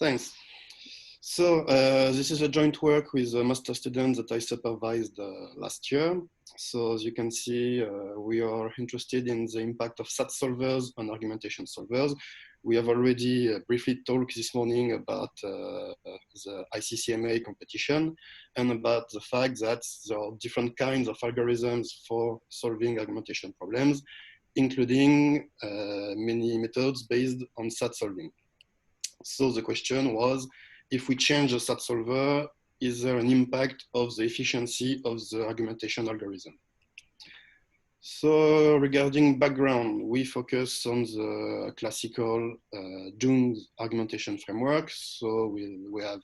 Thanks. So this is a joint work with a master student that I supervised last year. So as you can see, we are interested in the impact of SAT solvers on argumentation solvers. We have already briefly talked this morning about the ICCMA competition and about the fact that there are different kinds of algorithms for solving argumentation problems, including many methods based on SAT solving. So the question was, if we change the SAT solver, is there an impact of the efficiency of the argumentation algorithm? So regarding background, we focus on the classical Gning argumentation framework. So we have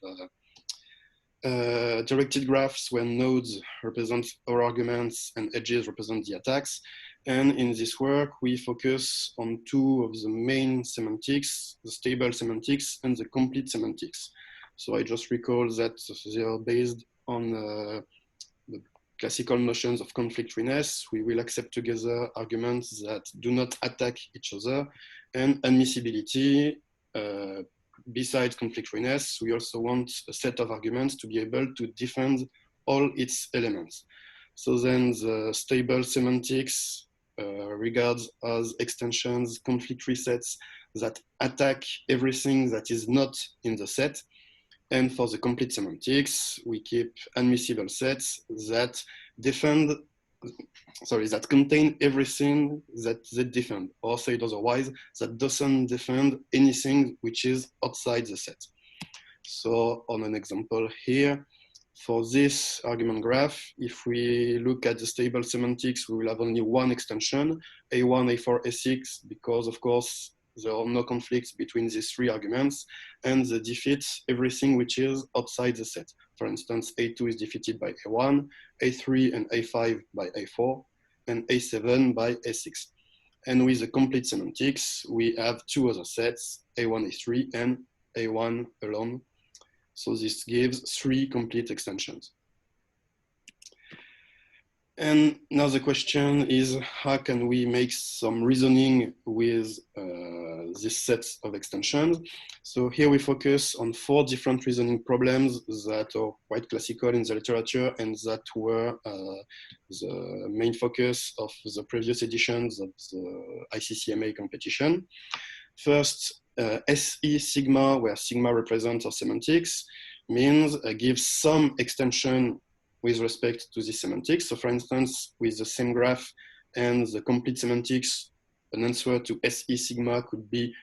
directed graphs where nodes represent our arguments and edges represent the attacks. And in this work, we focus on two of the main semantics, the stable semantics and the complete semantics. So I just recall that they are based on the classical notions of conflict-freeness. We will accept together arguments that do not attack each other, and admissibility. Besides conflict-freeness, we also want a set of arguments to be able to defend all its elements. So then the stable semantics regards as extensions conflict-free sets that attack everything that is not in the set. And for the complete semantics, we keep admissible sets that that contain everything that they defend, or said otherwise, that doesn't defend anything which is outside the set. So on an example here, for this argument graph, if we look at the stable semantics, we will have only one extension, A1, A4, A6, because of course, there are no conflicts between these three arguments, and they defeat everything which is outside the set. For instance, A2 is defeated by A1, A3 and A5 by A4, and A7 by A6. And with the complete semantics, we have two other sets, A1, A3, and A1 alone. So this gives three complete extensions. And now the question is, how can we make some reasoning with this set of extensions? So here we focus on four different reasoning problems that are quite classical in the literature and that were the main focus of the previous editions of the ICCMA competition. First, SE sigma, where sigma represents our semantics, means gives some extension with respect to the semantics. So for instance, with the same graph and the complete semantics, an answer to SE sigma could be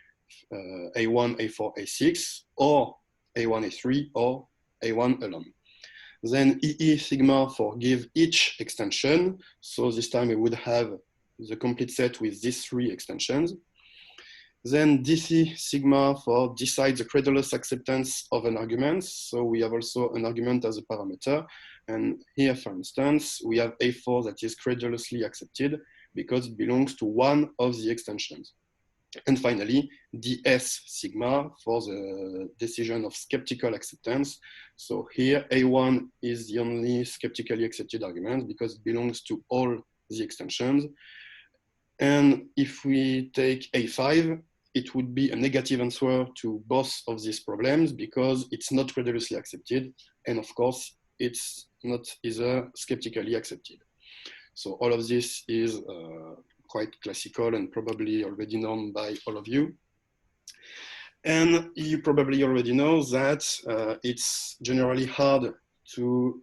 A1, A4, A6, or A1, A3, or A1 alone. Then EE sigma for give each extension. So this time we would have the complete set with these three extensions. Then DC sigma for decide the credulous acceptance of an argument. So we have also an argument as a parameter. And here, for instance, we have A4 that is credulously accepted because it belongs to one of the extensions. And finally, DS sigma for the decision of skeptical acceptance. So here, A1 is the only skeptically accepted argument because it belongs to all the extensions. And if we take A5, it would be a negative answer to both of these problems because it's not credulously accepted. And of course, it's not either skeptically accepted. So all of this is quite classical and probably already known by all of you. And you probably already know that it's generally hard to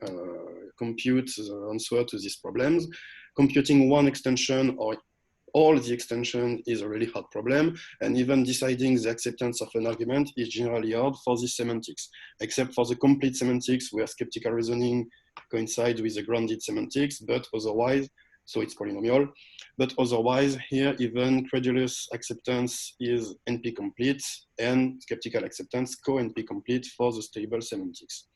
compute the answer to these problems. Computing one extension or all the extension is a really hard problem, and even deciding the acceptance of an argument is generally hard for the semantics, except for the complete semantics where skeptical reasoning coincides with the grounded semantics, but otherwise, so it's polynomial, but otherwise here even credulous acceptance is NP complete and skeptical acceptance co-NP complete for the stable semantics.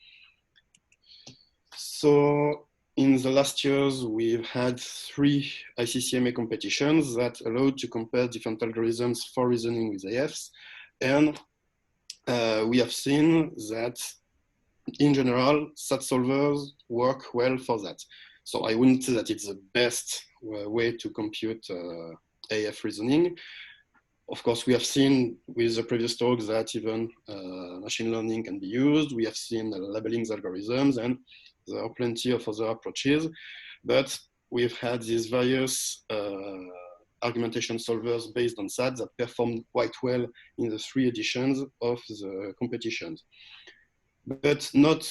So in the last years, we've had three ICCMA competitions that allowed to compare different algorithms for reasoning with AFs. And we have seen that, in general, SAT solvers work well for that. So I wouldn't say that it's the best way to compute AF reasoning. Of course, we have seen with the previous talks that even machine learning can be used. We have seen labeling algorithms, and there are plenty of other approaches. But we've had these various argumentation solvers based on SAT that performed quite well in the 3 editions of the competitions. But not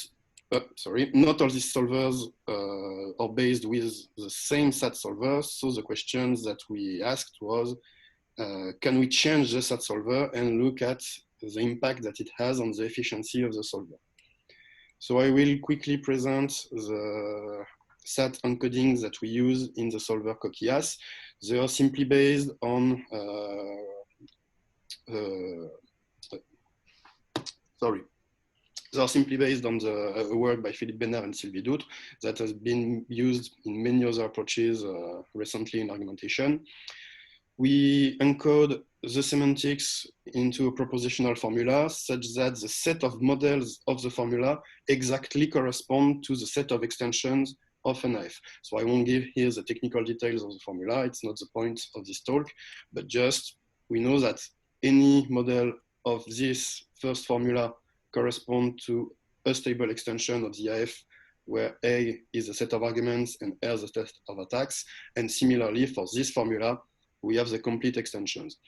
all these solvers are based with the same SAT solver. So the questions that we asked was, can we change the SAT solver and look at the impact that it has on the efficiency of the solver? So I will quickly present the SAT encodings that we use in the solver Coquillas. They are simply based on, They are simply based on the work by Philippe Bénard and Sylvie Doutre that has been used in many other approaches recently in argumentation. We encode the semantics into a propositional formula such that the set of models of the formula exactly correspond to the set of extensions of an AF. So I won't give here the technical details of the formula. It's not the point of this talk, but just we know that any model of this first formula correspond to a stable extension of the AF where A is a set of arguments and R is a set of attacks. And similarly for this formula, we have the complete extensions.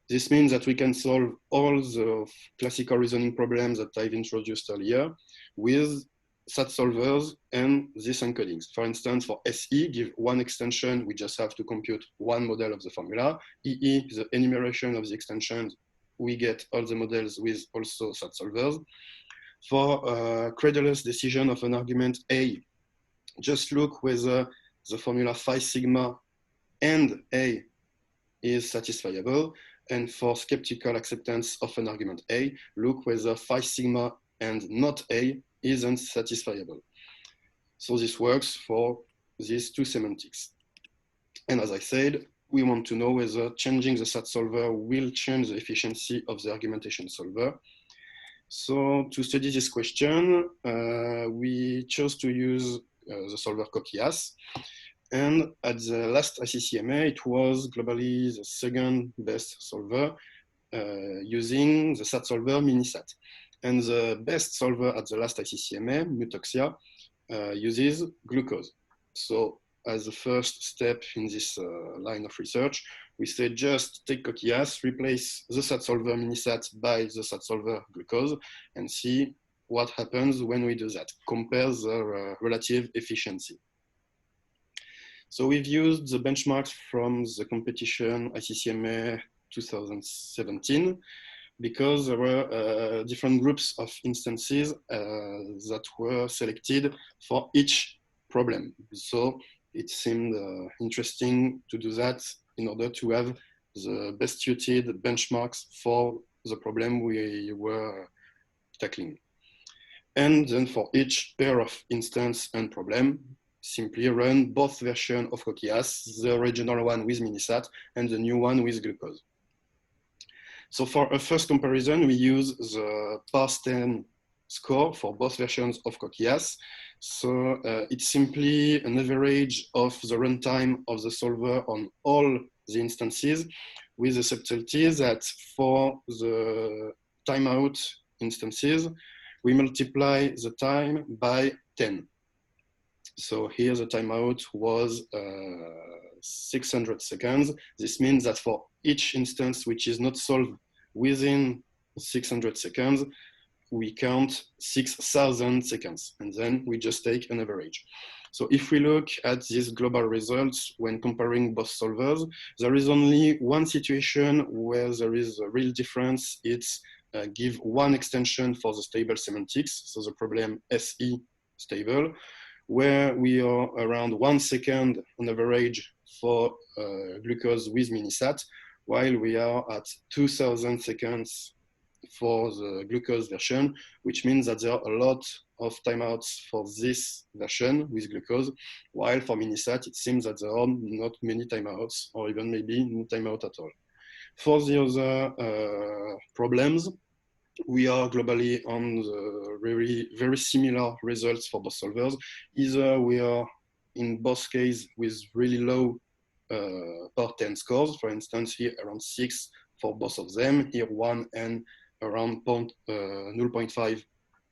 This means that we can solve all the classical reasoning problems that I've introduced earlier with SAT solvers and these encodings. For instance, for SE, give one extension, we just have to compute one model of the formula. EE, the enumeration of the extensions, we get all the models with also SAT solvers. For credulous decision of an argument A, just look whether the formula phi sigma and A is satisfiable. And for skeptical acceptance of an argument A, look whether phi sigma and not A isn't satisfiable. So this works for these 2 semantics. And as I said, we want to know whether changing the SAT solver will change the efficiency of the argumentation solver. So to study this question, we chose to use the solver Coquillas. And at the last ICCMA, it was globally the second best solver using the SAT solver Minisat. And the best solver at the last ICCMA, Mutoxia, uses glucose. So as the first step in this line of research, we say just take Coquillas, replace the SAT solver Minisat by the SAT solver glucose, and see what happens when we do that. Compare the relative efficiency. So we've used the benchmarks from the competition ICCMA 2017 because there were different groups of instances that were selected for each problem. So it seemed interesting to do that in order to have the best suited benchmarks for the problem we were tackling. And then for each pair of instance and problem, simply run both versions of Coquillas, the original one with Minisat and the new one with glucose. So for a first comparison, we use the parse10 score for both versions of Coquillas. So it's simply an average of the runtime of the solver on all the instances, with the subtlety that for the timeout instances, we multiply the time by 10. So here the timeout was 600 seconds. This means that for each instance which is not solved within 600 seconds, we count 6,000 seconds, and then we just take an average. So if we look at these global results when comparing both solvers, there is only one situation where there is a real difference. It's give one extension for the stable semantics, so the problem SE stable, where we are around 1 second on average for glucose with Minisat, while we are at 2,000 seconds for the glucose version, which means that there are a lot of timeouts for this version with glucose, while for Minisat, it seems that there are not many timeouts, or even maybe no timeout at all. For the other problems, we are globally on the very similar results for both solvers. Either we are in both cases with really low parse10 scores, for instance, here around 6 for both of them. Here 1 and around 0.5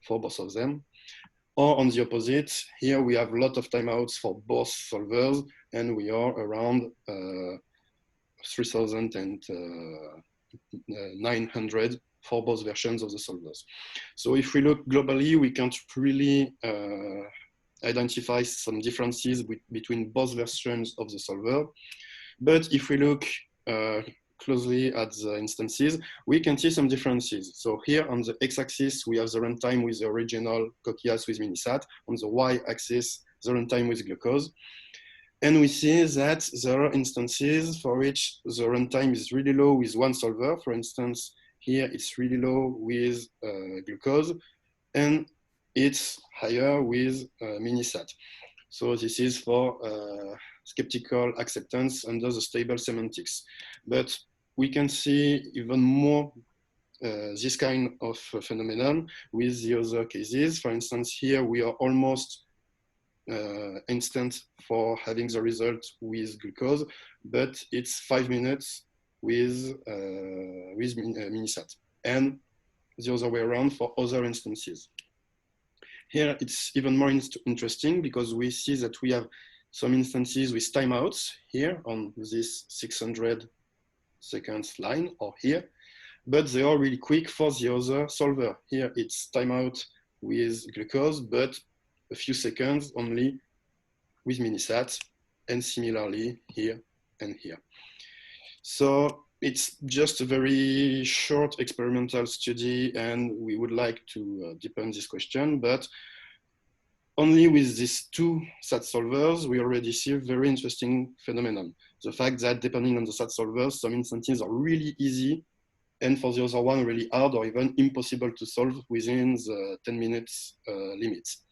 for both of them. Or on the opposite, here we have a lot of timeouts for both solvers, and we are around 3,900 for both versions of the solvers. So if we look globally, we can't really identify some differences between both versions of the solver. But if we look closely at the instances, we can see some differences. So here on the x-axis, we have the runtime with the original Coquillas with Minisat. On the y-axis, the runtime with glucose. And we see that there are instances for which the runtime is really low with one solver. For instance, here it's really low with glucose, and it's higher with Minisat. So this is for skeptical acceptance under the stable semantics. But we can see even more this kind of phenomenon with the other cases. For instance, here we are almost instant for having the result with glucose, but it's 5 minutes with Minisat, and the other way around for other instances. Here it's even more interesting because we see that we have some instances with timeouts here on this 600 seconds line or here, but they are really quick for the other solver. Here it's timeout with glucose, but a few seconds only with Minisat, and similarly here and here. So it's just a very short experimental study, and we would like to deepen this question, but only with these two SAT solvers, we already see a very interesting phenomenon. The fact that depending on the SAT solvers, some instances are really easy, and for the other one, really hard or even impossible to solve within the 10 minutes limits.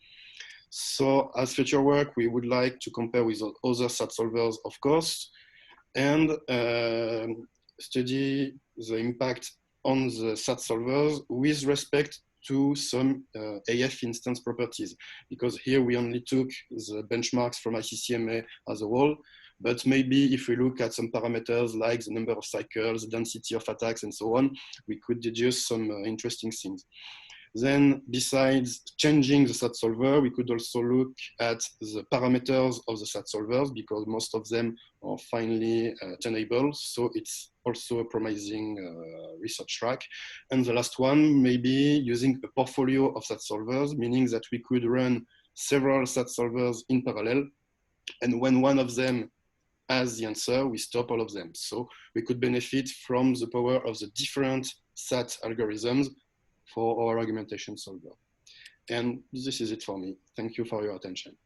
So as future work, we would like to compare with other SAT solvers, of course, and study the impact on the SAT solvers with respect to some AF instance properties, because here we only took the benchmarks from ICCMA as a whole, but maybe if we look at some parameters like the number of cycles, the density of attacks, and so on, we could deduce some interesting things. Then, besides changing the SAT solver, we could also look at the parameters of the SAT solvers, because most of them are finely tunable. So it's also a promising research track. And the last one, maybe using a portfolio of SAT solvers, meaning that we could run several SAT solvers in parallel. And when one of them has the answer, we stop all of them. So we could benefit from the power of the different SAT algorithms for our argumentation solver. And this is it for me. Thank you for your attention.